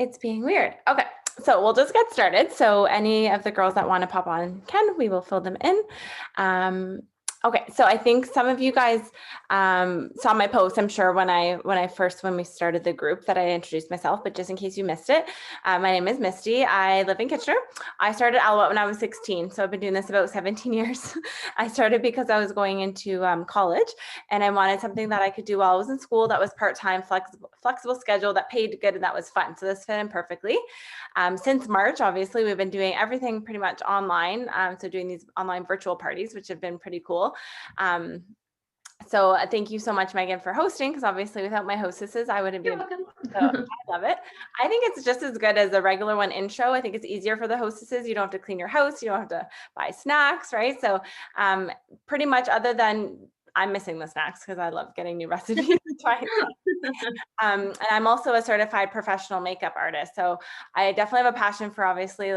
It's being weird. Okay, so we'll just get started. So any of the girls that want to pop on can, we will fill them in. Um, okay, so I think some of you guys saw my post, I'm sure, when we started the group, that I introduced myself, but just in case you missed it, my name is Misty. I live in Kitchener. I started Alouette when I was 16, so I've been doing this about 17 years. I started because I was going into college, and I wanted something that I could do while I was in school that was part-time, flexible schedule, that paid good, and that was fun. So this fit in perfectly. Since March, obviously, we've been doing everything pretty much online. So doing these online virtual parties, which have been pretty cool. So thank you so much, Megan, for hosting, because obviously without my hostesses, I wouldn't be able to. So I love it. I think it's just as good as a regular one intro. I think it's easier for the hostesses. You don't have to clean your house. You don't have to buy snacks, right? So pretty much, other than I'm missing the snacks because I love getting new recipes to try. And I'm also a certified professional makeup artist. So I definitely have a passion for, obviously,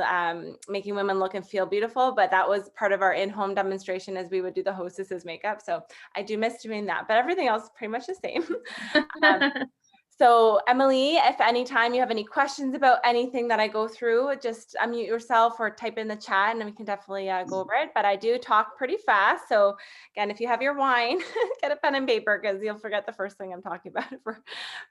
making women look and feel beautiful, but that was part of our in-home demonstration, as we would do the hostesses makeup. So I do miss doing that, but everything else is pretty much the same. So Emily, if anytime you have any questions about anything that I go through, just unmute yourself or type in the chat, and we can definitely go over it. But I do talk pretty fast. So again, if you have your wine, get a pen and paper, because you'll forget the first thing I'm talking about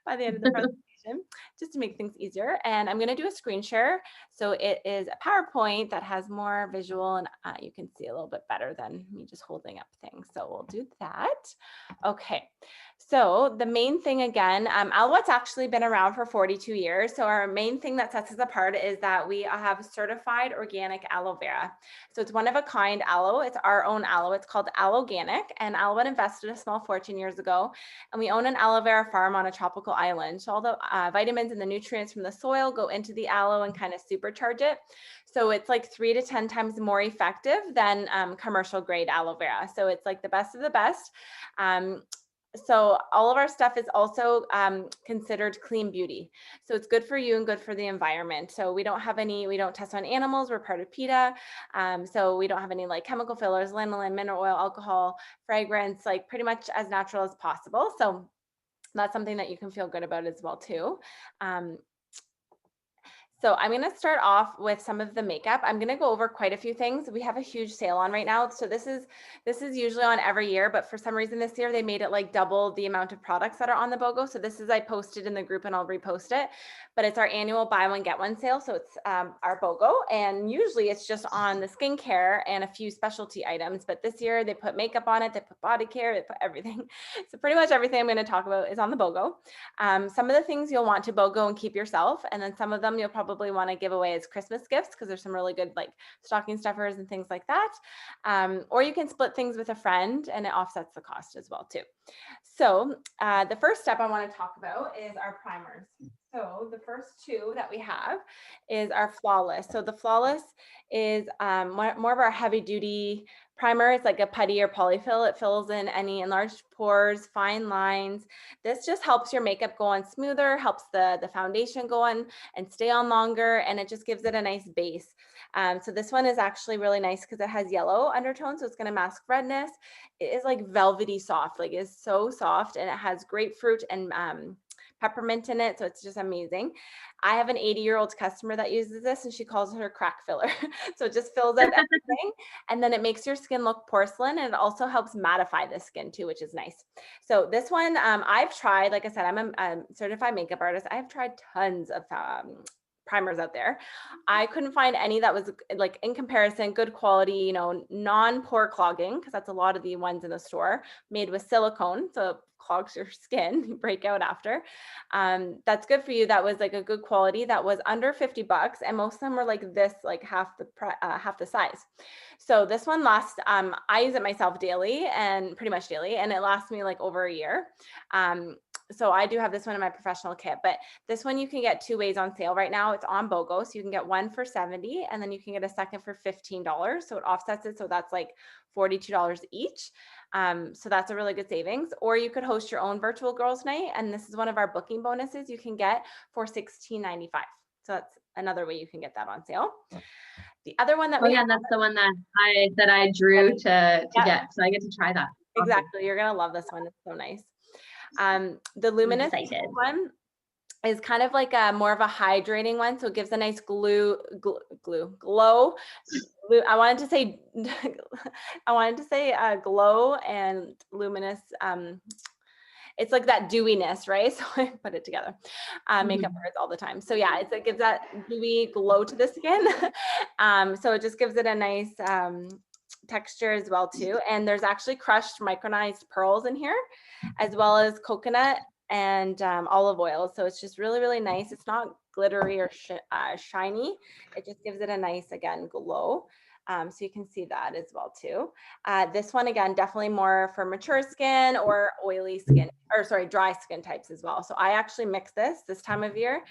by the end of the presentation, just to make things easier. And I'm going to do a screen share. So it is a PowerPoint that has more visual, and you can see a little bit better than me just holding up things. So we'll do that. Okay. So the main thing, again, Alouette's actually been around for 42 years. So our main thing that sets us apart is that we have certified organic aloe vera. So it's one of a kind aloe. It's our own aloe. It's called Aloganic, and Alouette invested a small fortune years ago. And we own an aloe vera farm on a tropical island. So all the vitamins and the nutrients from the soil go into the aloe and kind of supercharge it. So it's like 3 to 10 times more effective than commercial grade aloe vera. So it's like the best of the best. So all of our stuff is also considered clean beauty. So it's good for you and good for the environment. So we don't test on animals. We're part of PETA. So we don't have any like chemical fillers, lanolin, mineral oil, alcohol, fragrance, like pretty much as natural as possible. So that's something that you can feel good about as well too. So I'm going to start off with some of the makeup. I'm going to go over quite a few things. We have a huge sale on right now. So this is usually on every year, but for some reason this year they made it like double the amount of products that are on the BOGO. So this is, I posted in the group and I'll repost it, but it's our annual buy one, get one sale. So it's our BOGO, and usually it's just on the skincare and a few specialty items. But this year they put makeup on it, they put body care, they put everything. So pretty much everything I'm going to talk about is on the BOGO. Some of the things you'll want to BOGO and keep yourself, and then some of them you'll probably want to give away as Christmas gifts, because there's some really good like stocking stuffers and things like that. Or you can split things with a friend and it offsets the cost as well too. So the first step I want to talk about is our primers. So the first two that we have is our Flawless. So the Flawless is more of our heavy duty primer. It's like a putty or polyfill. It fills in any enlarged pores, fine lines. This just helps your makeup go on smoother, helps the foundation go on and stay on longer, and it just gives it a nice base. So this one is actually really nice because it has yellow undertones, so it's going to mask redness. It is like velvety soft, like it's so soft, and it has grapefruit and peppermint in it, so it's just amazing. I have an 80-year-old customer that uses this, and she calls it her crack filler. So it just fills up everything, and then it makes your skin look porcelain, and it also helps mattify the skin too, which is nice. So this one, I've tried, like I said, I'm a certified makeup artist. I've tried tons of primers out there. I couldn't find any that was like, in comparison, good quality, non-pore clogging, because that's a lot of the ones in the store made with silicone. So it clogs your skin, you break out after. That's good for you. That was like a good quality that was under $50, and most of them were like this, like half the size. So this one lasts, I use it myself daily, and pretty much daily, and it lasts me like over a year. So I do have this one in my professional kit, but this one you can get 2 ways on sale right now. It's on BOGO. So you can get one for $70, and then you can get a second for $15. So it offsets it. So that's like $42 each. So that's a really good savings. Or you could host your own virtual girls night. And this is one of our booking bonuses you can get for $16.95. So that's another way you can get that on sale. The other one that we have, that's the one that I drew to get. So I get to try that. Exactly. You're going to love this one. It's so nice. The Luminous one is kind of like a more of a hydrating one. So it gives a nice glow. I wanted to say, glow and luminous. It's like that dewiness, right? So I put it together. Makeup words all the time. So yeah, it gives that dewy glow to the skin. So it just gives it a nice texture as well too. And there's actually crushed micronized pearls in here, as well as coconut and olive oil. So it's just really, really nice. It's not glittery or shiny. It just gives it a nice, again, glow. So you can see that as well too. This one, again, definitely more for mature skin or oily skin, or sorry, dry skin types as well. So I actually mix this time of year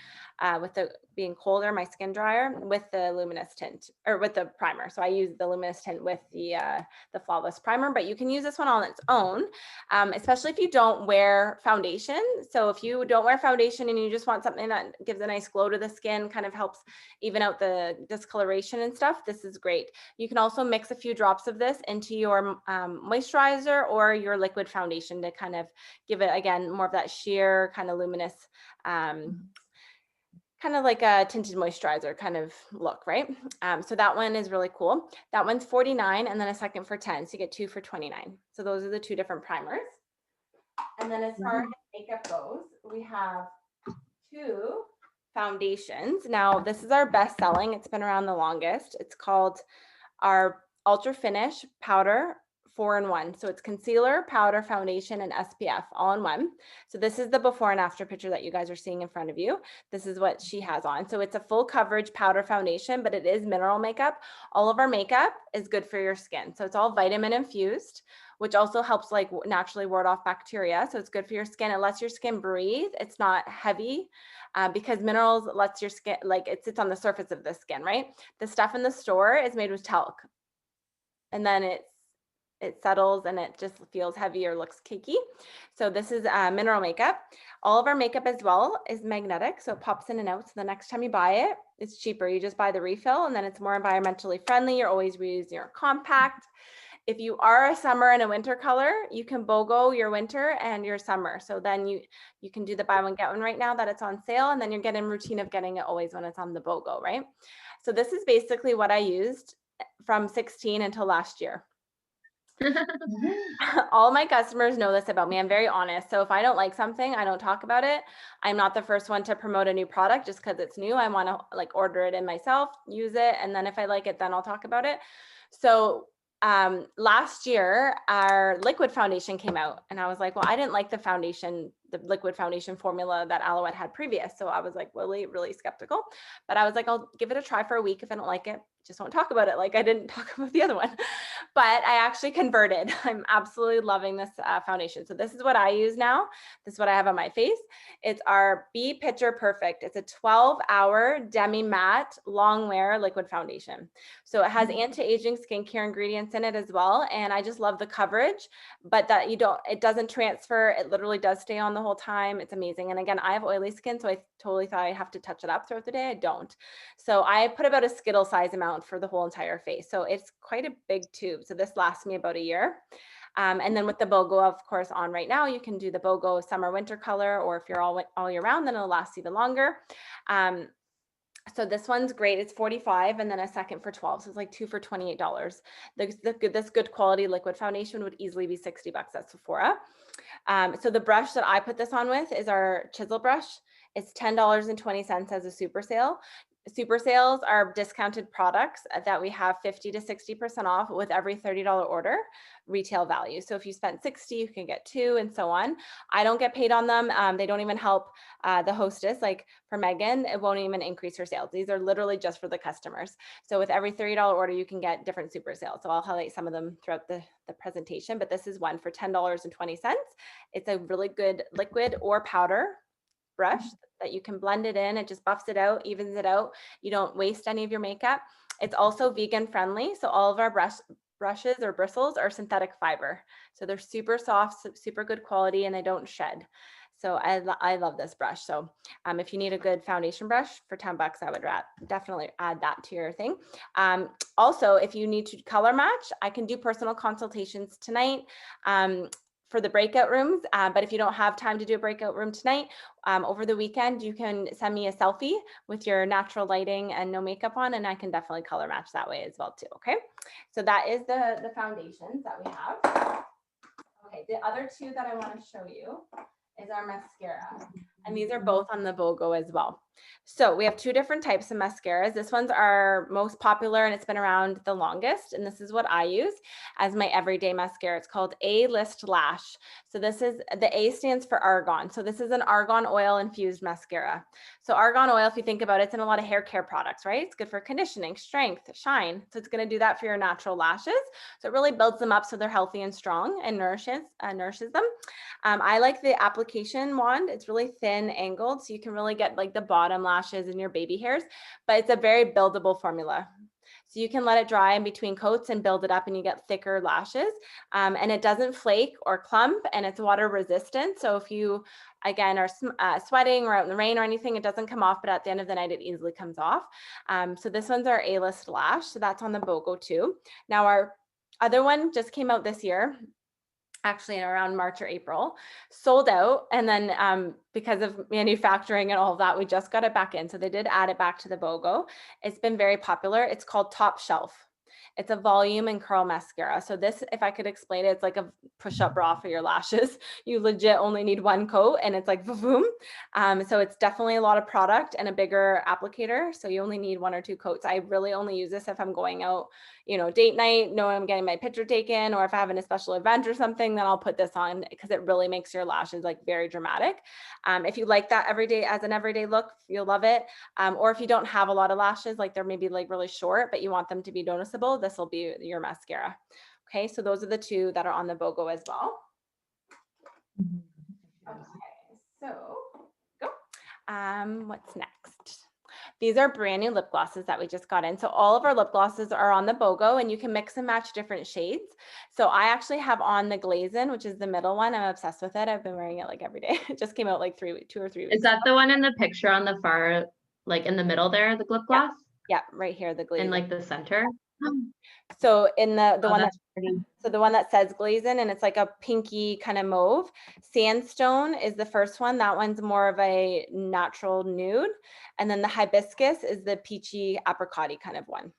with the being colder, my skin drier, with the luminous tint, or with the primer. So I use the luminous tint with the Flawless primer, but you can use this one on its own, especially if you don't wear foundation. So if you don't wear foundation and you just want something that gives a nice glow to the skin, kind of helps even out the discoloration and stuff, this is great. You can also mix a few drops of this into your moisturizer or your liquid foundation to kind of give it, again, more of that sheer kind of luminous, kind of like a tinted moisturizer kind of look, right? So that one is really cool. That one's $49 and then a second for 10. So you get 2 for $29. So those are the two different primers. And then as far as makeup goes, we have 2 foundations. Now this is our best selling. It's been around the longest. It's called our Ultra Finish Powder 4-in-1. So it's concealer, powder, foundation, and SPF all in one. So this is the before and after picture that you guys are seeing in front of you. This is what she has on. So it's a full coverage powder foundation, but it is mineral makeup. All of our makeup is good for your skin. So it's all vitamin infused, which also helps like naturally ward off bacteria. So it's good for your skin. It lets your skin breathe. It's not heavy because minerals lets your skin, like it sits on the surface of the skin, right? The stuff in the store is made with talc. And then it settles and it just feels heavy or looks cakey. So this is mineral makeup. All of our makeup as well is magnetic. So it pops in and out. So the next time you buy it, it's cheaper. You just buy the refill and then it's more environmentally friendly. You're always reusing your compact. If you are a summer and a winter color, you can BOGO your winter and your summer. So then you can do the buy one, get one right now that it's on sale. And then you're getting routine of getting it always when it's on the BOGO, right? So this is basically what I used from 16 until last year. All my customers know this about me. I'm very honest. So if I don't like something, I don't talk about it. I'm not the first one to promote a new product just because it's new. I want to like order it in myself, use it. And then if I like it, then I'll talk about it. So last year, our liquid foundation came out and I was like, well, I didn't like the liquid foundation formula that Alouette had previous. So I was like, really, really skeptical, but I was like, I'll give it a try for a week. If I don't like it, just won't talk about it. Like I didn't talk about the other one, but I actually converted. I'm absolutely loving this foundation. So this is what I use now. This is what I have on my face. It's our Be Picture Perfect. It's a 12-hour demi matte long wear liquid foundation. So it has anti-aging skincare ingredients in it as well. And I just love the coverage, but that it doesn't transfer. It literally does stay on the whole time. It's amazing. And again, I have oily skin, so I totally thought I'd have to touch it up throughout the day. I don't. So I put about a Skittle size amount for the whole entire face. So it's quite a big tube. So this lasts me about a year. And then with the BOGO, of course, on right now, you can do the BOGO summer winter color, or if you're all year round, then it'll last even longer. So this one's great. It's $45 and then a second for $12. So it's like 2 for $28. This good quality liquid foundation would easily be $60 at Sephora. So the brush that I put this on with is our chisel brush. It's $10.20 as a super sale. Super sales are discounted products that we have 50 to 60% off with every $30 order retail value. So if you spent 60, you can get 2 and so on. I don't get paid on them. They don't even help the hostess. Like for Megan, it won't even increase her sales. These are literally just for the customers. So with every $30 order, you can get different super sales. So I'll highlight some of them throughout the presentation, but this is one for $10.20. It's a really good liquid or powder brush that you can blend it in. It just buffs it out, evens it out. You don't waste any of your makeup. It's also vegan friendly. So all of our brushes or bristles are synthetic fiber. So they're super soft, super good quality, and they don't shed. So I love this brush. So if you need a good foundation brush for $10, I would definitely add that to your thing. Also, if you need to color match, I can do personal consultations tonight. for the breakout rooms. But if you don't have time to do a breakout room tonight, over the weekend, you can send me a selfie with your natural lighting and no makeup on, and I can definitely color match that way as well too, okay? So that is the foundations that we have. Okay, the other two that I want to show you is our mascara. And these are both on the BOGO as well. So we have two different types of mascaras. This one's our most popular and it's been around the longest. And this is what I use as my everyday mascara. It's called A-List Lash. So this is, the A stands for argan. So this is an argan oil infused mascara. So argan oil, if you think about it, it's in a lot of hair care products, right? It's good for conditioning, strength, shine. So it's going to do that for your natural lashes. So it really builds them up so they're healthy and strong and nourishes them. I like the application wand. It's really thin angled, so you can really get like the bottom lashes and your baby hairs, but it's a very buildable formula. So you can let it dry in between coats and build it up and you get thicker lashes. And it doesn't flake or clump and it's water resistant. So if you, again, are sweating or out in the rain or anything, it doesn't come off, but at the end of the night, it easily comes off. So this one's our A-List Lash. So that's on the BOGO too. Now our other one just came out this year, actually around March or April, sold out. And then because of manufacturing and all of that, we just got it back in. So they did add it back to the BOGO. It's been very popular. It's called Top Shelf. It's a volume and curl mascara. So this, if I could explain it, it's like a push-up bra for your lashes. You legit only need one coat and it's like boom. So it's definitely a lot of product and a bigger applicator. So you only need one or two coats. I really only use this if I'm going out, you know, date night, know I'm getting my picture taken, or if I have a special event or something, then I'll put this on because it really makes your lashes like very dramatic. If you like that everyday as an everyday look, you'll love it. Or if you don't have a lot of lashes, like they're maybe like really short, but you want them to be noticeable, this will be your mascara. Okay, so those are the two that are on the BOGO as well. Okay, so go. What's next? These are brand new lip glosses that we just got in. So all of our lip glosses are on the BOGO and you can mix and match different shades. So I actually have on the Glazin, which is the middle one. I'm obsessed with it. I've been wearing it like every day. It just came out like 2 or 3 weeks. Is that the one in the picture on the far, like in the middle there, the lip gloss? Yeah, right here, the Glazin. In like the center? So in the one that's pretty. So the one that says Glazin and it's like a pinky kind of mauve. Sandstone is the first one. That one's more of a natural nude. And then the hibiscus is the peachy apricot-y kind of one.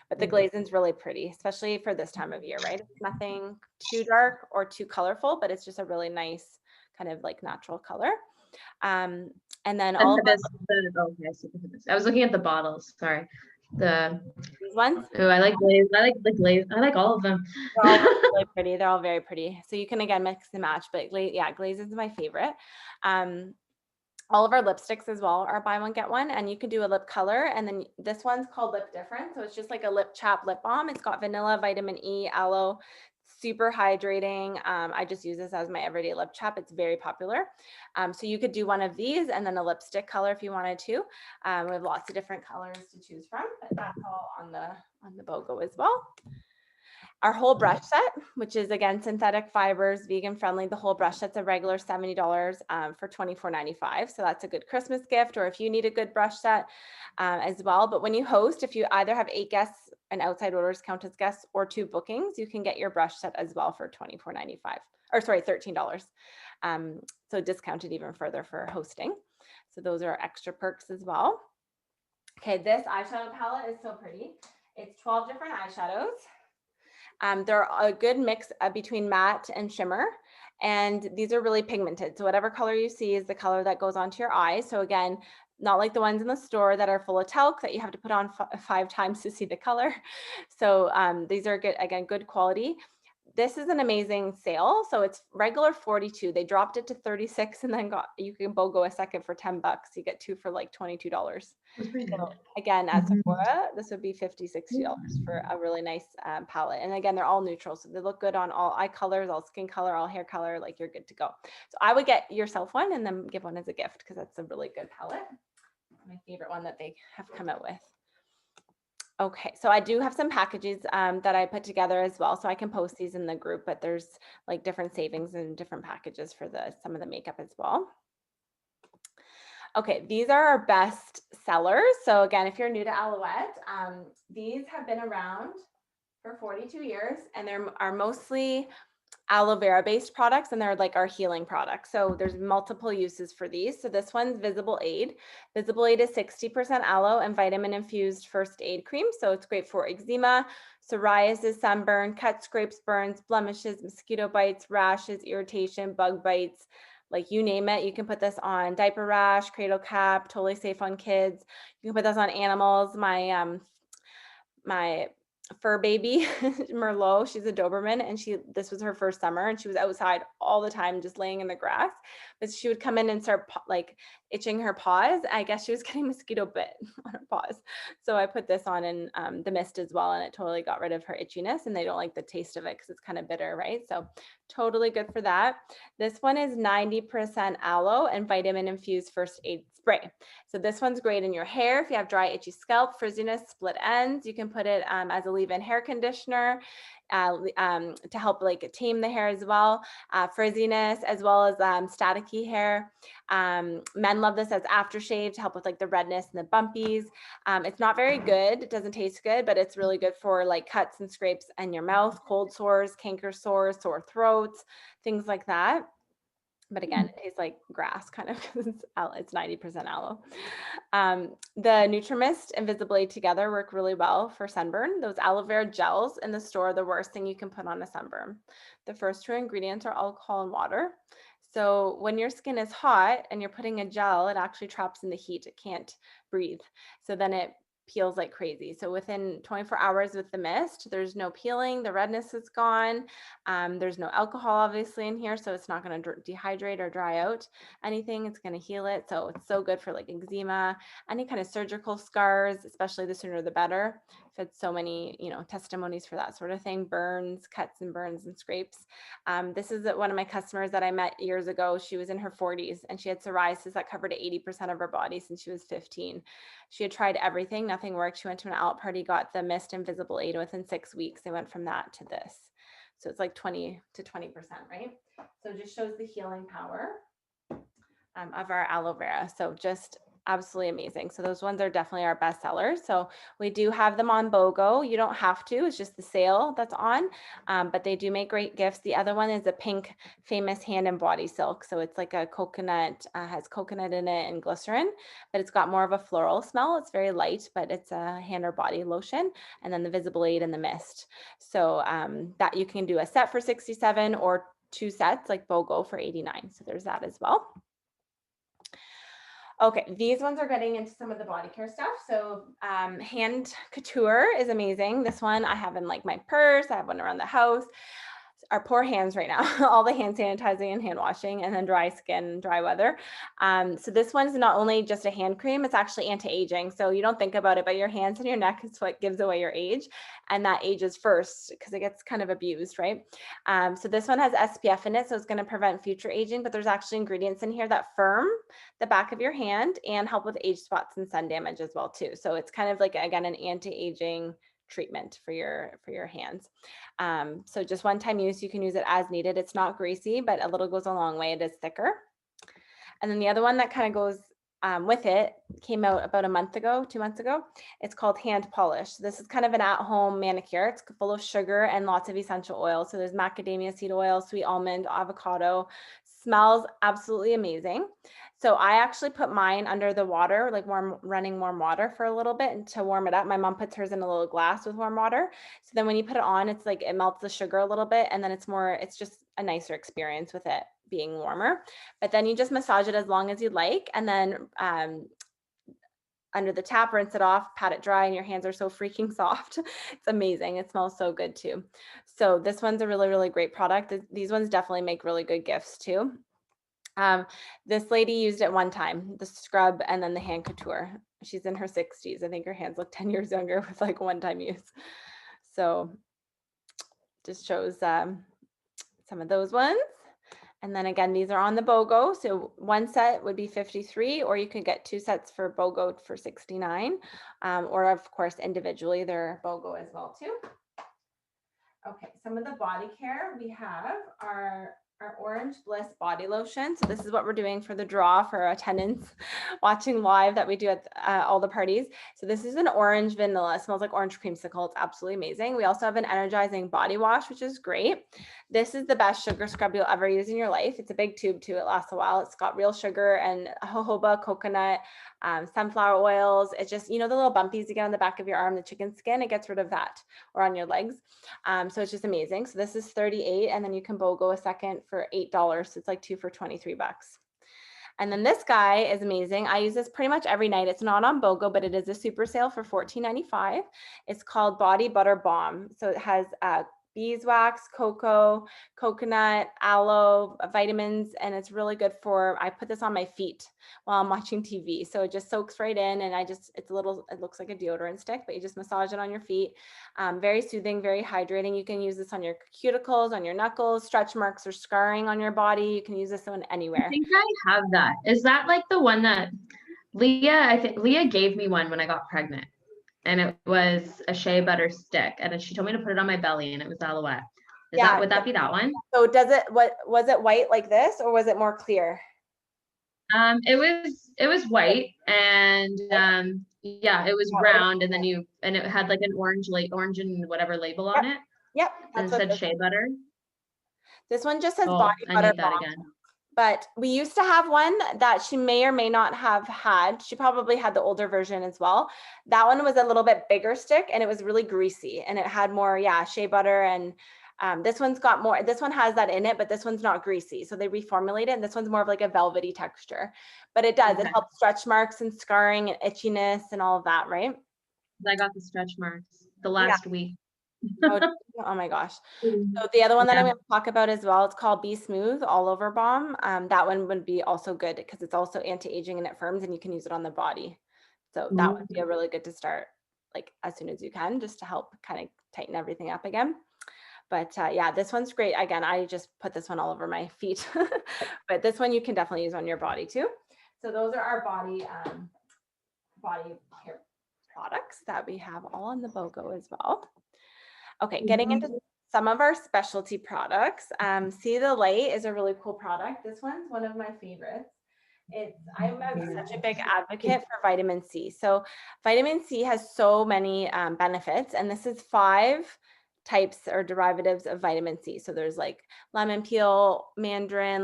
But the Glazin's really pretty, especially for this time of year, right? It's nothing too dark or too colorful, but it's just a really nice kind of like natural color. And then all of I was looking at the bottles. Sorry. These ones. Oh, I like glaze. I like the glaze. I like all of them. They're all really pretty. They're all very pretty. So you can again mix and match, but glaze is my favorite. All of our lipsticks as well are buy one, get one, and you can do a lip color. And then this one's called Lip Different. So it's just like a lip chap lip balm. It's got vanilla, vitamin E, aloe, super hydrating. I just use this as my everyday lip chap. It's very popular. So you could do one of these and then a lipstick color if you wanted to. We have lots of different colors to choose from, but that's all on the BOGO as well. Our whole brush set, which is again synthetic fibers, vegan friendly. The whole brush set's a regular $70 for $24.95. So that's a good Christmas gift, or if you need a good brush set as well. But when you host, if you either have 8 guests and outside orders count as guests or 2 bookings, you can get your brush set as well for $24.95, or sorry, $13. So discounted even further for hosting. So those are extra perks as well. Okay, this eyeshadow palette is so pretty. It's 12 different eyeshadows. They're a good mix between matte and shimmer, and these are really pigmented. So whatever color you see is the color that goes onto your eye. So again, not like the ones in the store that are full of talc that you have to put on 5 times to see the color. So these are good, again, good quality. This is an amazing sale. So it's regular 42. They dropped it to 36 and then you can BOGO a second for $10. You get 2 for like $22. So again, at Sephora, this would be $50, $60 for a really nice palette. And again, they're all neutral. So they look good on all eye colors, all skin color, all hair color, like you're good to go. So I would get yourself one and then give one as a gift because that's a really good palette. My favorite one that they have come out with. Okay, so I do have some packages that I put together as well, so I can post these in the group, but there's like different savings and different packages for some of the makeup as well. Okay, these are our best sellers. So again, if you're new to Alouette, these have been around for 42 years and they are mostly aloe vera based products, and they're like our healing products. So there's multiple uses for these. So this one's Visible Aid. Visible Aid is 60% aloe and vitamin infused first aid cream. So it's great for eczema, psoriasis, sunburn, cuts, scrapes, burns, blemishes, mosquito bites, rashes, irritation, bug bites, like you name it. You can put this on diaper rash, cradle cap, totally safe on kids. You can put this on animals. My fur baby, Merlot, she's a Doberman, and this was her first summer, and she was outside all the time just laying in the grass. But she would come in and start like itching her paws. I guess she was getting mosquito bit on her paws. So I put this on in the mist as well, and it totally got rid of her itchiness, and they don't like the taste of it because it's kind of bitter, right? So totally good for that. This one is 90% aloe and vitamin infused first aid spray. So this one's great in your hair. If you have dry, itchy scalp, frizziness, split ends, you can put it as a leave-in hair conditioner to help like tame the hair as well, frizziness, as well as staticky hair. Men love this as aftershave to help with like the redness and the bumpies. It's not very good. It doesn't taste good, but it's really good for like cuts and scrapes in your mouth, cold sores, canker sores, sore throats, things like that. But again, it tastes like grass kind of because it's 90% aloe. The Nutrimist and Visible Aid together work really well for sunburn. Those aloe vera gels in the store are the worst thing you can put on a sunburn. The first two ingredients are alcohol and water. So when your skin is hot and you're putting a gel, it actually traps in the heat. It can't breathe. So then it peels like crazy. So within 24 hours with the mist, there's no peeling, the redness is gone. There's no alcohol obviously in here, so it's not going to dehydrate or dry out anything. It's going to heal it. So it's so good for like eczema, any kind of surgical scars, especially the sooner the better. I've had so many, testimonies for that sort of thing, burns, cuts and burns and scrapes. This is one of my customers that I met years ago. She was in her 40s and she had psoriasis that covered 80% of her body since she was 15. She had tried everything, nothing worked. She went to an out party, got the Mist and Visible Aid. Within 6 weeks, they went from that to this. So it's like 20 to 20%, right? So it just shows the healing power of our aloe vera. So just absolutely amazing. So those ones are definitely our best sellers. So we do have them on BOGO. You don't have to, it's just the sale that's on, but they do make great gifts. The other one is a pink Famous Hand and Body Silk. So it's like a coconut, has coconut in it and glycerin, but it's got more of a floral smell. It's very light, but it's a hand or body lotion. And then the Visible Aid and the mist. So that you can do a set for 67 or 2 sets like BOGO for 89. So there's that as well. Okay, these ones are getting into some of the body care stuff. So Hand Couture is amazing. This one I have in like my purse. I have one around the house. Our poor hands right now, all the hand sanitizing and hand washing, and then dry skin, dry weather. So this one is not only just a hand cream, it's actually anti-aging. So you don't think about it, but your hands and your neck is what gives away your age. And that ages first because it gets kind of abused, right? So this one has SPF in it, so it's going to prevent future aging, but there's actually ingredients in here that firm the back of your hand and help with age spots and sun damage as well too. So it's kind of like, again, an anti-aging treatment for your hands. So just one time use, you can use it as needed. It's not greasy, but a little goes a long way. It is thicker. And then the other one that kind of goes with it came out about a month ago, 2 months ago. It's called Hand Polish. This is kind of an at-home manicure. It's full of sugar and lots of essential oil. So there's macadamia seed oil, sweet almond, avocado. Smells absolutely amazing. So I actually put mine under the water, like running warm water for a little bit and to warm it up. My mom puts hers in a little glass with warm water. So then when you put it on, it's like it melts the sugar a little bit, and then it's just a nicer experience with it being warmer. But then you just massage it as long as you like, and then under the tap, rinse it off, pat it dry, and your hands are so freaking soft. It's amazing. It smells so good too. So this one's a really, really great product. These ones definitely make really good gifts too. This lady used it one time, the scrub and then the Hand Couture. She's in her 60s. I think her hands look 10 years younger with like one-time use. So just shows some of those ones. And then again, these are on the BOGO. So one set would be 53, or you could get 2 sets for BOGO for 69. Or of course, individually, they're BOGO as well too. Okay, some of the body care we have are our Orange Bliss body lotion. So this is what we're doing for the draw for attendance watching live that we do at all the parties. So this is an orange vanilla. It smells like orange creamsicle. It's absolutely amazing. We also have an energizing body wash, which is great. This is the best sugar scrub you'll ever use in your life. It's a big tube too. It lasts a while. It's got real sugar and jojoba, coconut, sunflower oils. It's just, you know, the little bumpies you get on the back of your arm, the chicken skin, it gets rid of that, or on your legs. So it's just amazing. So this is 38, and then you can BOGO a second for $8. So it's like 2 for 23 bucks. And then this guy is amazing. I use this pretty much every night. It's not on BOGO, but it is a super sale for $14.95. It's called Body Butter Balm. So it has beeswax, cocoa, coconut, aloe, vitamins, and it's really good for, I put this on my feet while I'm watching TV. So it just soaks right in, and it's a little, it looks like a deodorant stick, but you just massage it on your feet. Very soothing, very hydrating. You can use this on your cuticles, on your knuckles, stretch marks or scarring on your body. You can use this on I anywhere. think I have that. Is that like the one that I think Leah gave me one when I got pregnant, and it was a shea butter stick, and she told me to put it on my belly, and it was Alouette. Would that be that one? So what was it, white like this, or was it more clear? It was white, and yeah, it was round, and then it had like an orange and whatever label on it. Yep. And it said shea butter. This one just says Oh, body I butter need that balm. again. But we used to have one that she may or may not have had. She probably had the older version as well. That one was a little bit bigger stick, and it was really greasy, and it had more, shea butter. And this one's got more, this one has that in it, but this one's not greasy. So they reformulate it, and this one's more of like a velvety texture. But it does, it helps stretch marks and scarring and itchiness and all of that, right? I got the stretch marks the last week. Oh my gosh. So the other one that I'm going to talk about as well, it's called Be Smooth All Over Balm. That one would be also good because it's also anti-aging and it firms, and you can use it on the body. So that would be a really good to start like as soon as you can, just to help kind of tighten everything up again. But yeah, this one's great. Again, I just put this one all over my feet, but this one you can definitely use on your body too. So those are our body care products that we have all on the BOGO as well. Okay, getting into some of our specialty products. See the Light is a really cool product. This one's one of my favorites. I'm such a big advocate for vitamin C. So vitamin C has so many benefits, and this is 5 types or derivatives of vitamin C. So there's like lemon peel, mandarin,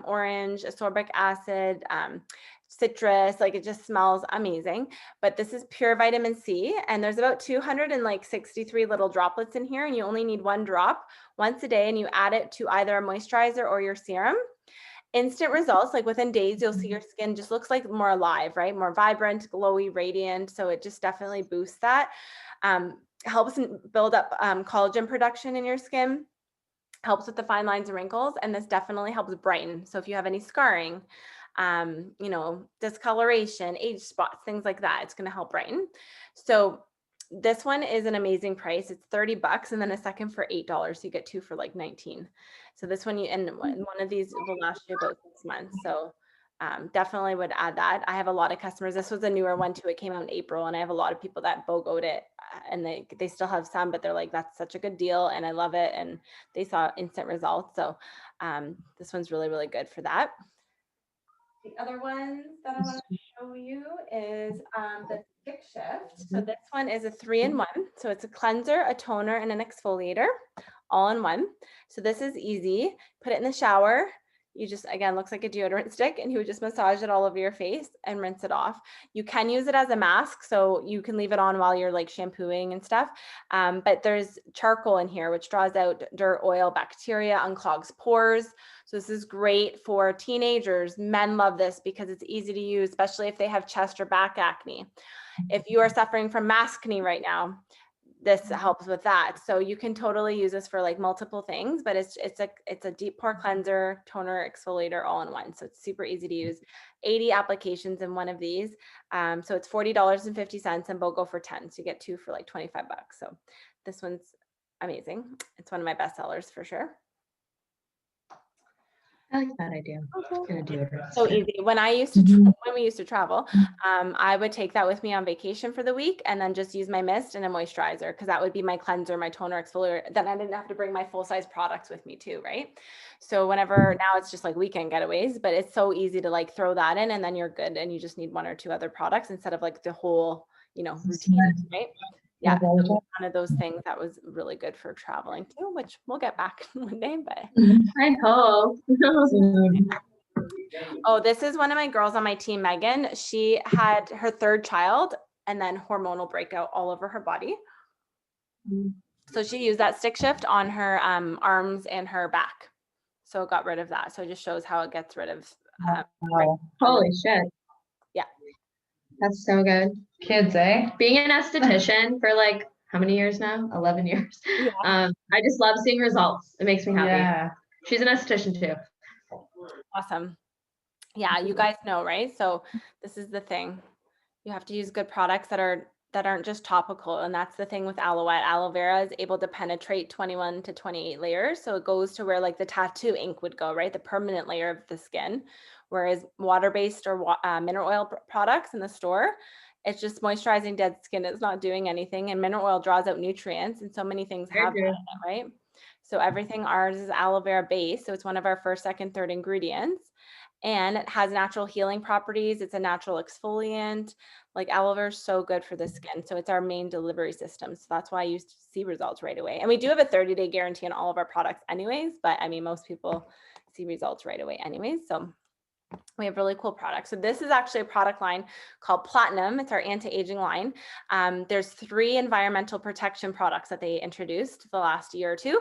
orange, ascorbic acid, citrus, like it just smells amazing. But this is pure vitamin C, and there's about 263 little droplets in here, and you only need 1 drop once a day, and you add it to either a moisturizer or your serum. Instant results, like within days, you'll see your skin just looks like more alive, right? More vibrant, glowy, radiant. So it just definitely boosts that. Helps build up collagen production in your skin, helps with the fine lines and wrinkles, and this definitely helps brighten. So if you have any scarring, discoloration, age spots, things like that, it's going to help brighten. So this one is an amazing price. It's $30, and then a second for $8. So you get 2 for like 19. So this one, one of these will last you about 6 months. So definitely would add that. I have a lot of customers. This was a newer one too. It came out in April, and I have a lot of people that BOGO'd it, and they still have some, but they're like, that's such a good deal, and I love it, and they saw instant results. So this one's really, really good for that. The other ones that I want to show you is the Thick Shift. So this one is a 3-in-1. So it's a cleanser, a toner, and an exfoliator all in one. So this is easy. Put it in the shower. You just, again, looks like a deodorant stick, and you would just massage it all over your face and rinse it off. You can use it as a mask, so you can leave it on while you're like shampooing and stuff. But there's charcoal in here, which draws out dirt, oil, bacteria, unclogs pores. So this is great for teenagers. Men love this because it's easy to use, especially if they have chest or back acne. If you are suffering from maskne right now, this helps with that. So you can totally use this for like multiple things, but it's a deep pore cleanser, toner, exfoliator all in one. So it's super easy to use. 80 applications in one of these. So it's $40.50 and BOGO for 10. So you get 2 for like 25 bucks. So this one's amazing. It's one of my best sellers for sure. I like that idea. Okay. Gonna deodorant. So easy. When I used to, when we used to travel, I would take that with me on vacation for the week and then just use my mist and a moisturizer because that would be my cleanser, my toner, exfoliator. Then I didn't have to bring my full size products with me too, right? So whenever now it's just like weekend getaways, but it's so easy to like throw that in and then you're good and you just need one or two other products instead of like the whole, routine, right? Yeah, so one of those things that was really good for traveling too, which we'll get back one day, but. I hope. Oh, this is one of my girls on my team, Megan. She had her third child and then hormonal breakout all over her body. So she used that stick shift on her arms and her back. So it got rid of that. So it just shows how it gets rid of. Wow. Holy shit. Yeah. That's so good. Kids, eh? Being an esthetician for like how many years now? 11 years. Yeah. I just love seeing results. It makes me happy. Yeah. She's an esthetician too. Awesome. Yeah, you guys know, right? So this is the thing. You have to use good products that aren't just topical. And that's the thing with Alouette. Aloe vera is able to penetrate 21 to 28 layers. So it goes to where like the tattoo ink would go, right? The permanent layer of the skin. Whereas water-based or mineral oil products in the store, it's just moisturizing dead skin. It's not doing anything. And mineral oil draws out nutrients. And so many things have that in it, right? So everything ours is aloe vera based. So it's one of our first, second, third ingredients. And it has natural healing properties. It's a natural exfoliant. Like aloe vera is so good for the skin. So it's our main delivery system. So that's why I used to see results right away. And we do have a 30-day guarantee on all of our products anyways, but I mean, most people see results right away anyways. So we have really cool products. So this is actually a product line called Platinum. It's our anti-aging line. There's 3 environmental protection products that they introduced the last year or two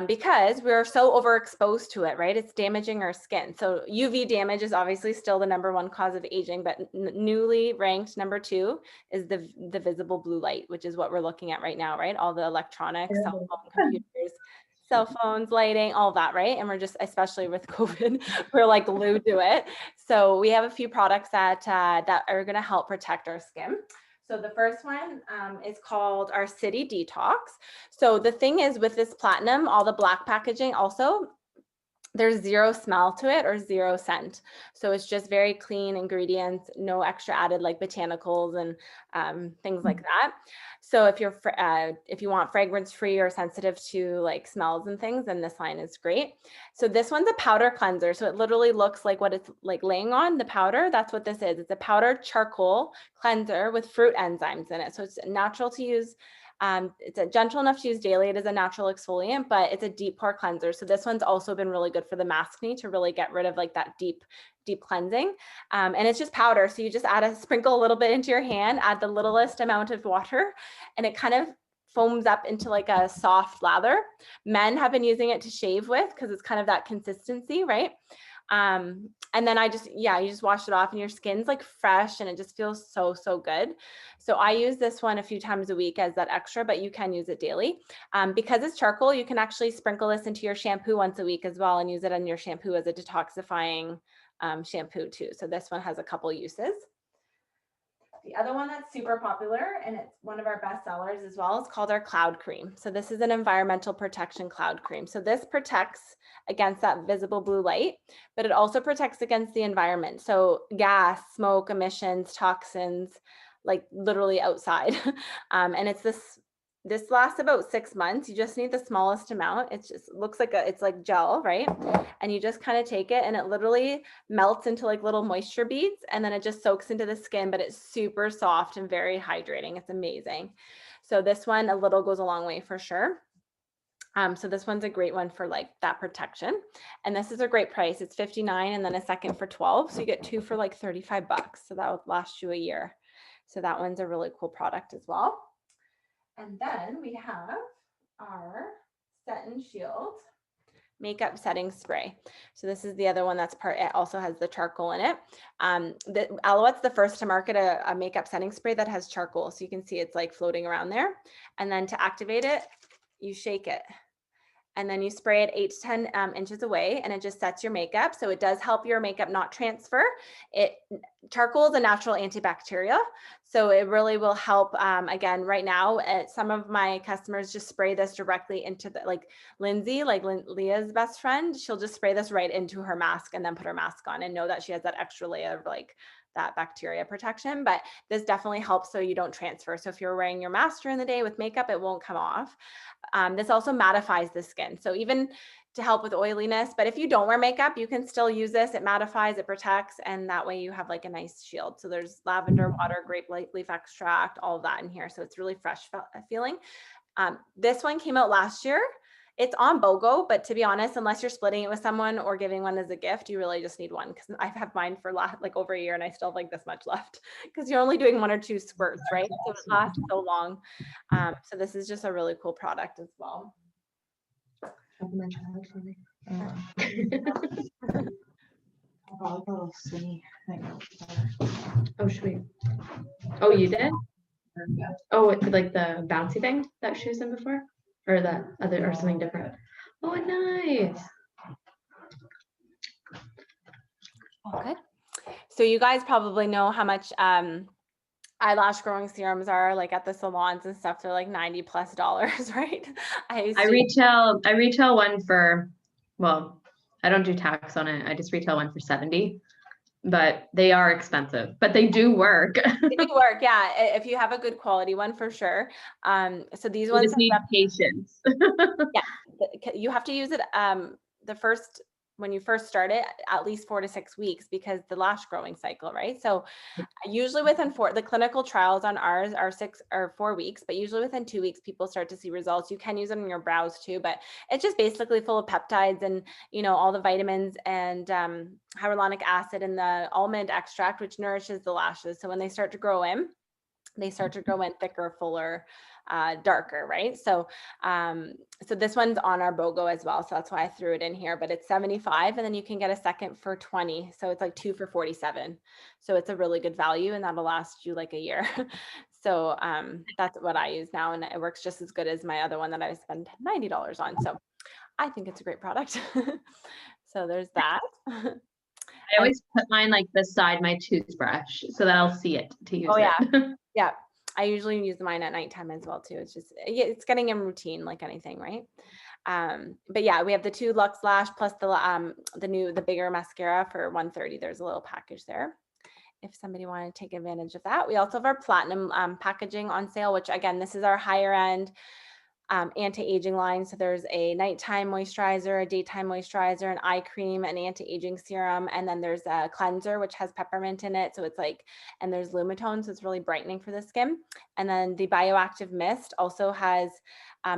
because we're so overexposed to it, right? It's damaging our skin. So UV damage is obviously still the #1 cause of aging, but newly ranked #2 is the visible blue light, which is what we're looking at right now, right? All the electronics, cell phone, computers, cell phones, lighting, all that, right? And we're just, especially with COVID, we're like glued to it. So we have a few products that are going to help protect our skin. So the first one is called our City Detox. So the thing is with this Platinum, all the black packaging also, there's 0 smell to it or 0 scent. So it's just very clean ingredients, no extra added like botanicals and things like that. So if you want fragrance free or sensitive to like smells and things, then this line is great. So this one's a powder cleanser. So it literally looks like what it's like laying on the powder. That's what this is. It's a powder charcoal cleanser with fruit enzymes in it. So it's natural to use. It's gentle enough to use daily. It is a natural exfoliant, but it's a deep pore cleanser. So this one's also been really good for the maskne to really get rid of like that deep cleansing. And it's just powder. So you just sprinkle a little bit into your hand, add the littlest amount of water, and it kind of foams up into like a soft lather. Men have been using it to shave with because it's kind of that consistency, right? And then you just wash it off and your skin's like fresh and it just feels so, so good. So I use this one a few times a week as that extra, but you can use it daily. Because it's charcoal, you can actually sprinkle this into your shampoo once a week as well and use it on your shampoo as a detoxifying shampoo too. So this one has a couple uses. The other one that's super popular and it's one of our best sellers as well is called our Cloud Cream. So this is an environmental protection cloud cream. So this protects against that visible blue light, but it also protects against the environment. So gas, smoke, emissions, toxins, like literally outside. And this lasts about 6 months. You just need the smallest amount. It just looks like it's like gel, right? And you just kind of take it and it literally melts into like little moisture beads and then it just soaks into the skin, but it's super soft and very hydrating. It's amazing. So this one, a little goes a long way for sure. So this one's a great one for like that protection. And this is a great price. It's $59 and then a second for $12. So you get 2 for like $35. So that would last you a year. So that one's a really cool product as well. And then we have our Set and Shield makeup setting spray. So this is the other one it also has the charcoal in it. The Alouette's the first to market a makeup setting spray that has charcoal. So you can see it's like floating around there. And then to activate it, you shake it. and then you spray it 8 to 10 inches away, and it just sets your makeup. So it does help your makeup not transfer. Charcoal is a natural antibacterial, so it really will help. Again, right now, some of my customers just spray this directly into the, like Lindsay, like Leah's best friend, she'll just spray this right into her mask and then put her mask on and know that she has that extra layer of like that bacteria protection. But this definitely helps so you don't transfer. So if you're wearing your mask during the day with makeup, it won't come off. This also mattifies the skin. So even to help with oiliness, but if you don't wear makeup, you can still use this. It mattifies, it protects, and that way you have like a nice shield. So there's lavender water, grape leaf extract, all of that in here. So it's really fresh feeling. This one came out last year. It's on BOGO, but to be honest, unless you're splitting it with someone or giving one as a gift, you really just need one, because I've had mine for like over a year and I still have like this much left, because you're only doing 1 or 2 squirts, right? So it lasts so long. So this is just a really cool product as well. Open my child for me. I'll go see. Oh, should we? Oh, you did? Oh, like the bouncy thing that she was in before, or that other, or something different. Oh, nice. Oh, good. So you guys probably know how much eyelash growing serums are like at the salons and stuff. They're like $90+, right? I retail one for, well, I don't do tax on it. I just retail one for 70, but they are expensive, but they do work. They do work, yeah. If you have a good quality one, for sure. So these You ones, just need patience. you have to use it when you first start it, at least 4 to 6 weeks, because the lash growing cycle, right? So usually within the clinical trials on ours are 6 or 4 weeks, but usually within 2 weeks, people start to see results. You can use it on your brows too, but it's just basically full of peptides and, all the vitamins and hyaluronic acid and the almond extract, which nourishes the lashes. So when they start to grow in, they start to grow in thicker, fuller, darker, right? So this one's on our BOGO as well. So that's why I threw it in here, but it's 75, and then you can get a second for 20. So it's like 2 for 47. So it's a really good value, and that'll last you like a year. So that's what I use now, and it works just as good as my other one that I spend $90 on. So I think it's a great product. So there's that. I always put mine like beside my toothbrush so that I'll see it to use it. Yeah. I usually use mine at nighttime as well too. It's just, it's getting in routine like anything, right? But yeah, we have the 2 Luxe Lash plus the bigger mascara for $130. There's a little package there if somebody wanted to take advantage of that. We also have our platinum packaging on sale, which again, this is our higher end anti-aging line. So there's a nighttime moisturizer, a daytime moisturizer, an eye cream, an anti-aging serum, and then there's a cleanser which has peppermint in it. So it's like, and there's Lumitone, so it's really brightening for the skin. And then the Bioactive Mist also has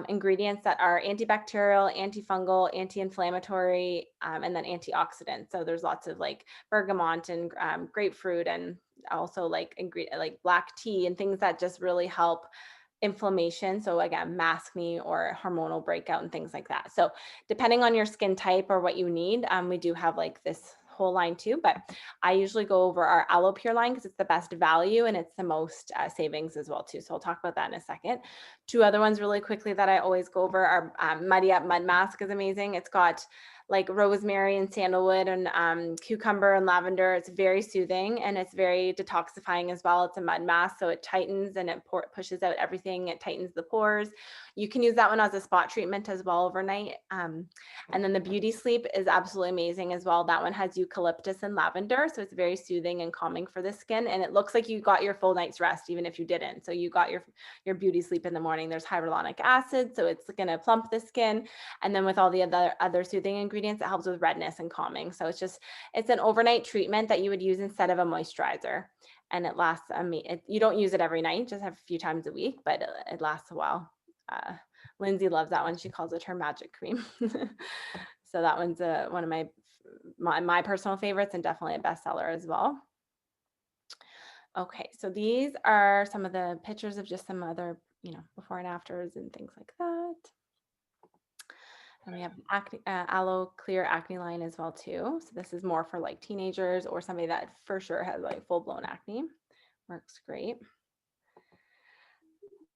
ingredients that are antibacterial, antifungal, anti-inflammatory, and then antioxidant. So there's lots of like bergamot and grapefruit, and also like black tea and things that just really help inflammation. So again, maskne or hormonal breakout and things like that. So depending on your skin type or what you need, we do have like this whole line too, but I usually go over our Aloe Pure line because it's the best value and it's the most savings as well too. So I'll talk about that in a second. 2 other ones really quickly that I always go over are Muddy Up Mud Mask is amazing. It's got like rosemary and sandalwood and cucumber and lavender. It's very soothing and it's very detoxifying as well. It's a mud mask, so it tightens and it pushes out everything. It tightens the pores. You can use that one as a spot treatment as well overnight. And then the Beauty Sleep is absolutely amazing as well. That one has eucalyptus and lavender, so it's very soothing and calming for the skin. And it looks like you got your full night's rest, even if you didn't. So you got your beauty sleep in the morning. There's hyaluronic acid, so it's going to plump the skin. And then with all the other soothing ingredients, it helps with redness and calming. So it's an overnight treatment that you would use instead of a moisturizer. And it lasts, you don't use it every night, just have a few times a week, but it lasts a while. Lindsay loves that one. She calls it her magic cream. So that one's one of my personal favorites and definitely a bestseller as well. Okay, so these are some of the pictures of just some other, before and afters and things like that. And we have Aloe Clear Acne line as well too. So this is more for like teenagers or somebody that for sure has like full blown acne. Works great.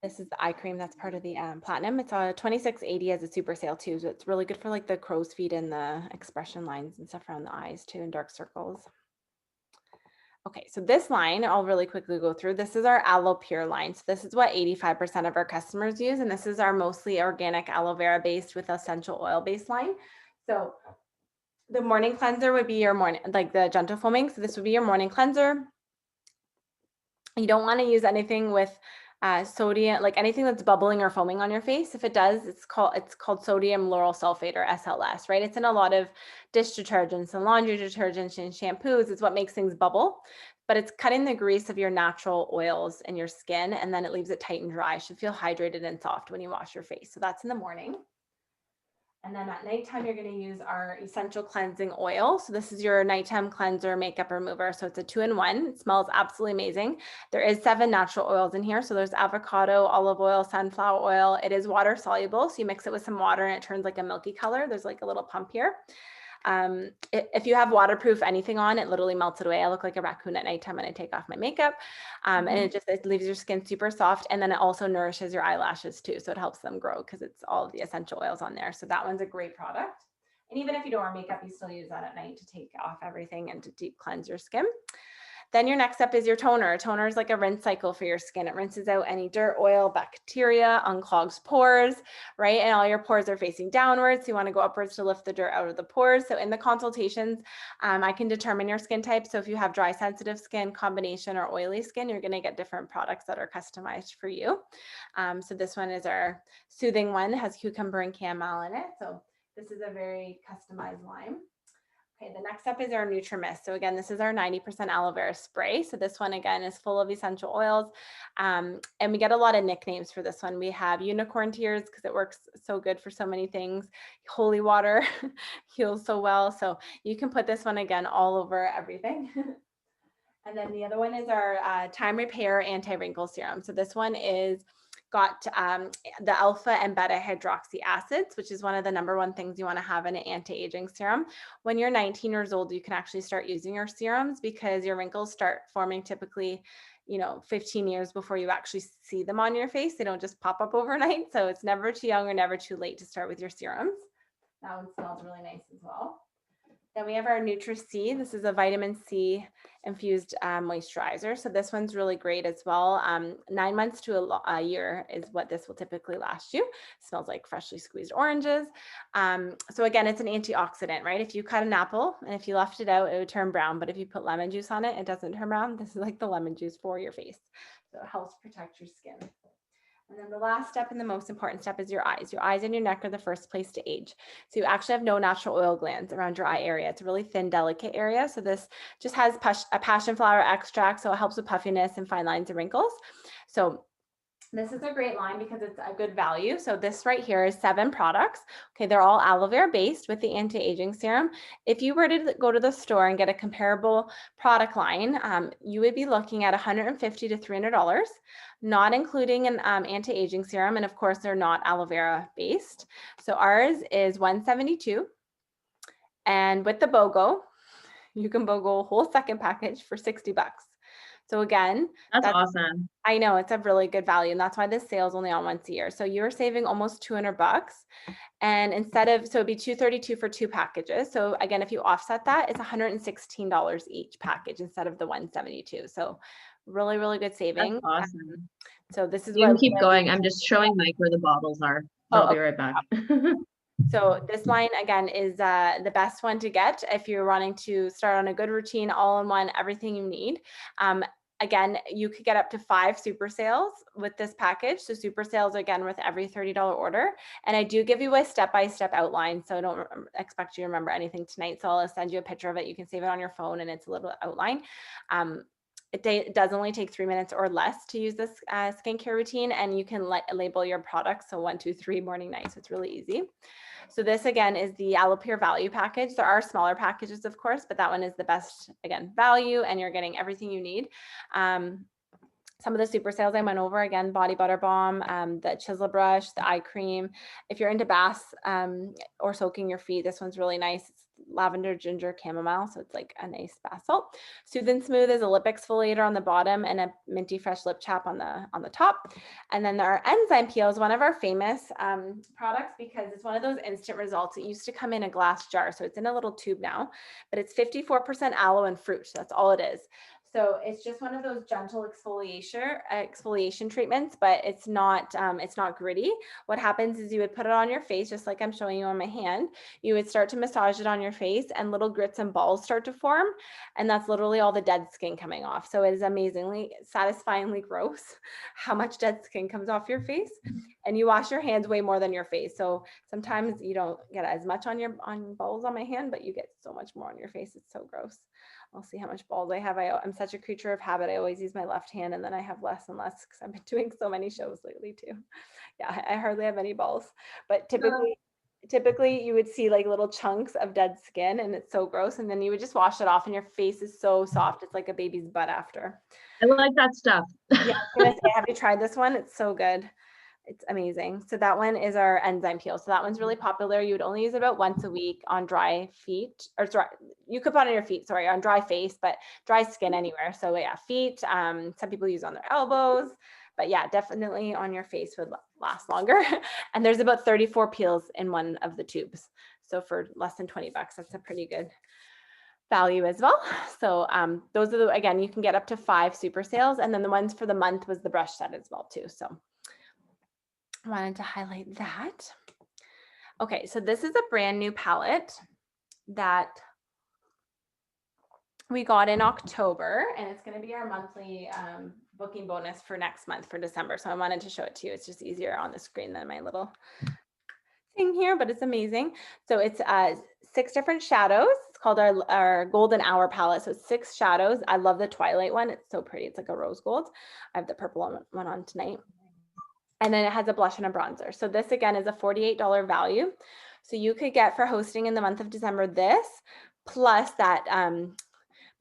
This is the eye cream that's part of the platinum. It's a 2680 as a super sale too. So it's really good for like the crow's feet and the expression lines and stuff around the eyes too and dark circles. Okay, so this line, I'll really quickly go through. This is our Aloe Pure line. So this is what 85% of our customers use. And this is our mostly organic aloe vera based with essential oil based line. So the morning cleanser would be your morning, like the gentle foaming. So this would be your morning cleanser. You don't want to use anything with sodium, like anything that's bubbling or foaming on your face. If it does, it's called sodium lauryl sulfate or SLS, right? It's in a lot of dish detergents and laundry detergents and shampoos. It's what makes things bubble, but it's cutting the grease of your natural oils in your skin, and then it leaves it tight and dry. You should feel hydrated and soft when you wash your face. So that's in the morning. And then at nighttime, you're going to use our essential cleansing oil. So this is your nighttime cleanser makeup remover. So it's a 2-in-1. It smells absolutely amazing. There is 7 natural oils in here. So there's avocado, olive oil, sunflower oil. It is water soluble. So you mix it with some water and it turns like a milky color. There's like a little pump here. If you have waterproof anything on, it literally melts it away. I look like a raccoon at nighttime when I take off my makeup. And it leaves your skin super soft. And then it also nourishes your eyelashes too. So it helps them grow because it's all of the essential oils on there. So that one's a great product. And even if you don't wear makeup, you still use that at night to take off everything and to deep cleanse your skin. Then your next step is your toner. A toner is like a rinse cycle for your skin. It rinses out any dirt, oil, bacteria, unclogs pores, right? And all your pores are facing downwards. So you want to go upwards to lift the dirt out of the pores. So in the consultations, I can determine your skin type. So if you have dry, sensitive skin, combination, or oily skin, you're going to get different products that are customized for you. So this one is our soothing one. It has cucumber and chamomile in it. So this is a very customized line. Okay, the next step is our NutriMist. So again, this is our 90% aloe vera spray. So this one again is full of essential oils. And we get a lot of nicknames for this one. We have unicorn tears because it works so good for so many things. Holy water heals so well. So you can put this one again all over everything. And then the other one is our Time Repair Anti-Wrinkle Serum. So this one is got the alpha and beta hydroxy acids, which is one of the #1 things you want to have in an anti-aging serum. When you're 19 years old, you can actually start using your serums because your wrinkles start forming typically, 15 years before you actually see them on your face. They don't just pop up overnight. So it's never too young or never too late to start with your serums. That one smells really nice as well. Then we have our Nutri-C. This is a vitamin C infused moisturizer. So this one's really great as well. 9 months to a year is what this will typically last you. It smells like freshly squeezed oranges. So again, it's an antioxidant, right? If you cut an apple and if you left it out, it would turn brown. But if you put lemon juice on it, it doesn't turn brown. This is like the lemon juice for your face. So it helps protect your skin. And then the last step and the most important step is your eyes. Your eyes and your neck are the first place to age. So you actually have no natural oil glands around your eye area. It's a really thin, delicate area. So this just has a passion flower extract. So it helps with puffiness and fine lines and wrinkles. So this is a great line because it's a good value. So this right here is 7 products. Okay, they're all aloe vera based with the anti-aging serum. If you were to go to the store and get a comparable product line, you would be looking at $150 to $300, not including an anti-aging serum. And of course, they're not aloe vera based. So ours is $172. And with the BOGO, you can BOGO a whole second package for $60. So again, That's awesome. I know it's a really good value, and that's why this sale is only on once a year. So you're saving almost $200, and instead of, so it'd be $232 for 2 packages. So again, if you offset that, it's $116 each package instead of the $172. So really, really good saving. That's awesome. So this is You can what keep going. I'm just showing Mike where the bottles are. I'll be right back. So this line again is the best one to get if you're wanting to start on a good routine, all in one, everything you need. Again, you could get up to 5 super sales with this package. So super sales again with every $30 order. And I do give you a step-by-step outline. So I don't expect you to remember anything tonight. So I'll send you a picture of it. You can save it on your phone and it's a little outline. It does only take 3 minutes or less to use this skincare routine, and you can label your products. So 1, 2, 3 morning, night. So it's really easy. So this again is the Aloe Pure Value Package. There are smaller packages, of course, but that one is the best, again, value, and you're getting everything you need. Some of the super sales I went over, again, Body Butter Balm, the chisel brush, the eye cream. If you're into baths or soaking your feet, this one's really nice. It's lavender, ginger, chamomile. So it's like a nice bath salt. Soothe and Smooth is a lip exfoliator on the bottom and a minty fresh lip chap on the top. And then our enzyme peel is one of our famous products because it's one of those instant results. It used to come in a glass jar, so it's in a little tube now, but it's 54% aloe and fruit. So that's all it is. So it's just one of those gentle exfoliation treatments, but it's not gritty. What happens is you would put it on your face, just like I'm showing you on my hand. You would start to massage it on your face and little grits and balls start to form. And that's literally all the dead skin coming off. So it is amazingly, satisfyingly gross how much dead skin comes off your face. And you wash your hands way more than your face. So sometimes you don't get as much on balls on my hand, but you get so much more on your face. It's so gross. I'll see how much balls I have. I'm such a creature of habit. I always use my left hand and then I have less and less because I've been doing so many shows lately too. Yeah, I hardly have any balls, but typically you would see like little chunks of dead skin and it's so gross. And then you would just wash it off and your face is so soft. It's like a baby's butt after. I like that stuff. Yeah, I was gonna say, have you tried this one? It's so good. It's amazing. So that one is our enzyme peel. So that one's really popular. You would only use it about once a week on dry feet, or dry, you could put on your feet, sorry, on dry face, but dry skin anywhere. So yeah, feet, some people use on their elbows, but yeah, definitely on your face would last longer. And there's about 34 peels in one of the tubes. So for less than 20 bucks, that's a pretty good value as well. So those are again, you can get up to 5 super sales. And then the ones for the month was the brush set as well too. So wanted to highlight that. Okay, so this is a brand new palette that we got in October, and it's going to be our monthly booking bonus for next month for December. So I wanted to show it to you. It's just easier on the screen than my little thing here, but it's amazing. So it's 6 different shadows. It's called our golden hour palette. So it's 6 shadows. I love the Twilight one. It's so pretty. It's like a rose gold. I have the purple one on tonight. And then it has a blush and a bronzer. So this again is a $48 value. So you could get for hosting in the month of December this, plus that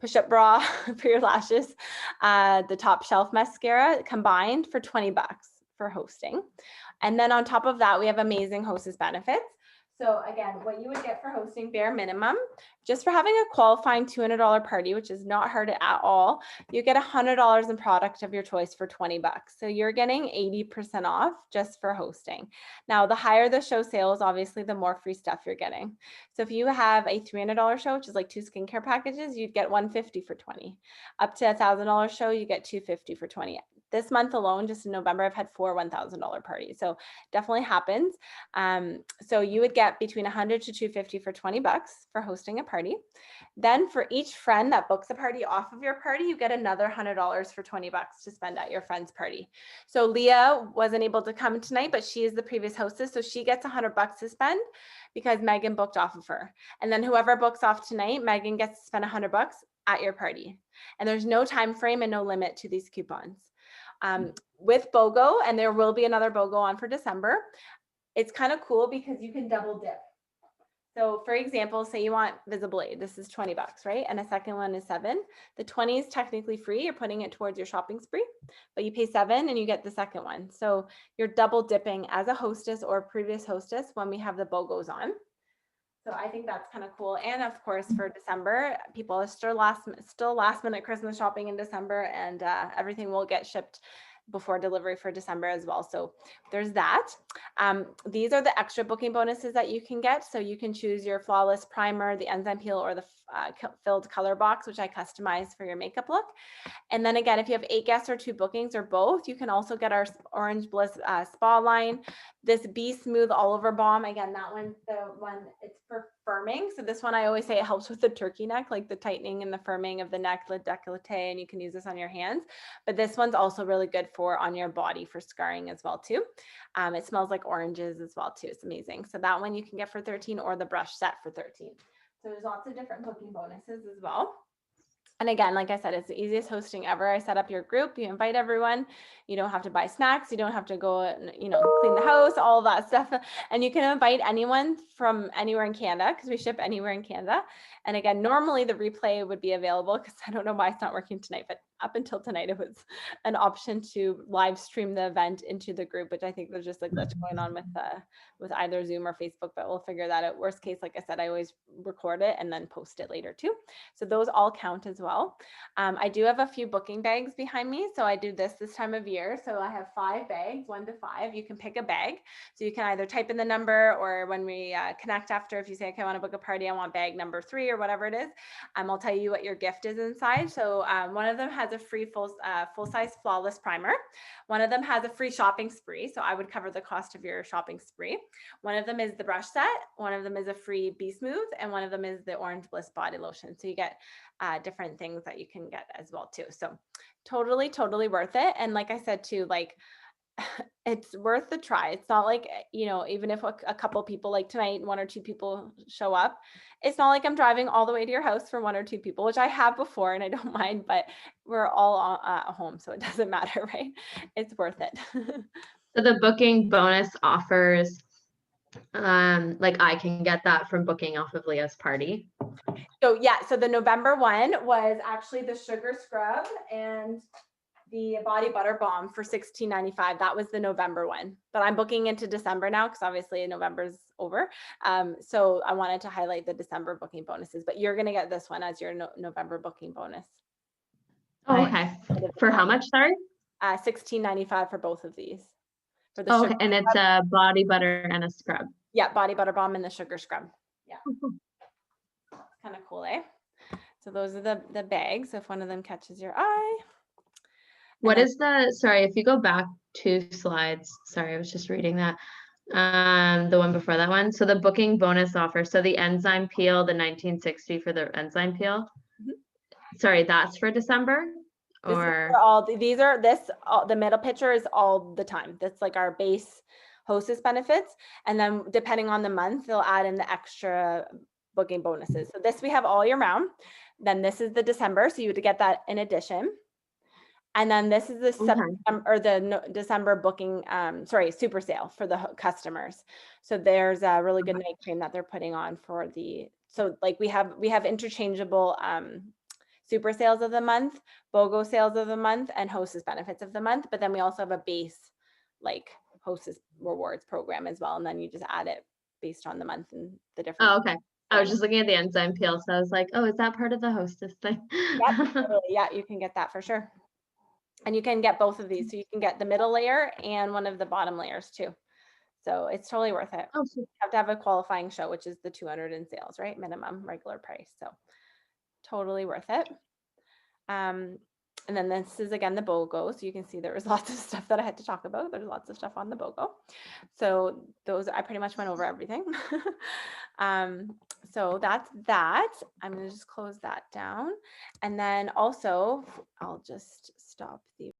push-up bra for your lashes, the top shelf mascara combined for 20 bucks for hosting. And then on top of that, we have amazing hostess benefits. So again, what you would get for hosting bare minimum, just for having a qualifying $200 party, which is not hard at all, you get $100 in product of your choice for 20 bucks. So you're getting 80% off just for hosting. Now, the higher the show sales, obviously, the more free stuff you're getting. So if you have a $300 show, which is like 2 skincare packages, you'd get $150 for 20. Up to $1,000 show, you get $250 for 20. This month alone, just in November, I've had 4 $1,000 parties. So definitely happens. So you would get between $100 to $250 for 20 bucks for hosting a party. Then for each friend that books a party off of your party, you get another $100 for 20 bucks to spend at your friend's party. So Leah wasn't able to come tonight, but she is the previous hostess. So she gets $100 to spend because Megan booked off of her. And then whoever books off tonight, Megan gets to spend $100 at your party. And there's no time frame and no limit to these coupons. With BOGO, and there will be another BOGO on for December, it's kind of cool because you can double dip. So for example, say you want Visible Aid, this is 20 bucks, right? And a second one is 7. The 20 is technically free. You're putting it towards your shopping spree, but you pay 7 and you get the second one. So you're double dipping as a hostess or previous hostess when we have the BOGOs on. So I think that's kind of cool. And of course, for December, people are still last minute Christmas shopping in December, and everything will get shipped before delivery for December as well. So there's that. These are the extra booking bonuses that you can get. So you can choose your Flawless Primer, the Enzyme Peel, or the filled color box, which I customize for your makeup look. And then again, if you have 8 guests or 2 bookings or both, you can also get our Orange Bliss spa line. This Be Smooth All Over Balm, again, that one's the one, it's for firming. So this one, I always say it helps with the turkey neck, like the tightening and the firming of the neck, the décolleté, and you can use this on your hands. But this one's also really good for on your body for scarring as well too. It smells like oranges as well too. It's amazing. So that one you can get for 13, or the brush set for 13. So there's lots of different booking bonuses as well. And again, like I said, it's the easiest hosting ever. I set up your group, you invite everyone, you don't have to buy snacks, you don't have to go and, clean the house, all of that stuff. And you can invite anyone from anywhere in Canada because we ship anywhere in Canada. And again, normally the replay would be available because I don't know why it's not working tonight, but up until tonight, it was an option to live stream the event into the group, which I think there's just a glitch going on with either Zoom or Facebook, but we'll figure that out. Worst case, like I said, I always record it and then post it later too. So those all count as well. I do have a few booking bags behind me. So I do this time of year. So I have 5 bags, 1 to 5. You can pick a bag. So you can either type in the number, or when we connect after, if you say, okay, I want to book a party, I want bag number 3 or whatever it is, I'll tell you what your gift is inside. So one of them has a free full-size flawless primer. One of them has a free shopping spree. So I would cover the cost of your shopping spree. One of them is the brush set. One of them is a free Be Smooth. And one of them is the Orange Bliss body lotion. So you get different things that you can get as well too. So totally, totally worth it. And like I said too, like it's worth the try. It's not like, you know, even if a couple people like tonight, 1 or 2 people show up, it's not like I'm driving all the way to your house for 1 or 2 people, which I have before and I don't mind, but we're all at home, so it doesn't matter, right? It's worth it. So the booking bonus offers, like I can get that from booking off of Leah's party. So yeah, so the November one was actually the sugar scrub and the body butter balm for $16.95. That was the November one, but I'm booking into December now because obviously November's over. So I wanted to highlight the December booking bonuses, but you're going to get this one as your November booking bonus. Oh, okay. For how much, sorry? $16.95 for both of these. For the Oh, sugar okay. And it's a body butter and a scrub. Yeah, body butter balm and the sugar scrub. Yeah. Kind of cool, eh? So those are the bags, if one of them catches your eye. What is sorry, if you go back 2 slides, sorry, I was just reading that. The one before that one. So the booking bonus offer. So the enzyme peel, the 1960 for the enzyme peel. Sorry, that's for December? Or The middle picture is all the time. That's like our base hostess benefits. And then depending on the month, they'll add in the extra booking bonuses. So this we have all year round. Then this is the December. So you would get that in addition. And then this is the December booking, super sale for the customers. So there's a really good night cream that they're putting on for so like we have interchangeable super sales of the month, BOGO sales of the month, and hostess benefits of the month. But then we also have a base like hostess rewards program as well. And then you just add it based on the month and the different. Oh, okay. I was just looking at the enzyme peel. So I was like, oh, is that part of the hostess thing? Yep, totally. Yeah, you can get that for sure. And you can get both of these. So you can get the middle layer and one of the bottom layers too. So it's totally worth it. Oh, You have to have a qualifying show, which is the 200 in sales, right? Minimum regular price. So totally worth it. And then this is again the BOGO. So you can see there was lots of stuff that I had to talk about. There's lots of stuff on the BOGO. So those, I pretty much went over everything. So that's that. I'm going to just close that down. And then also I'll just stop the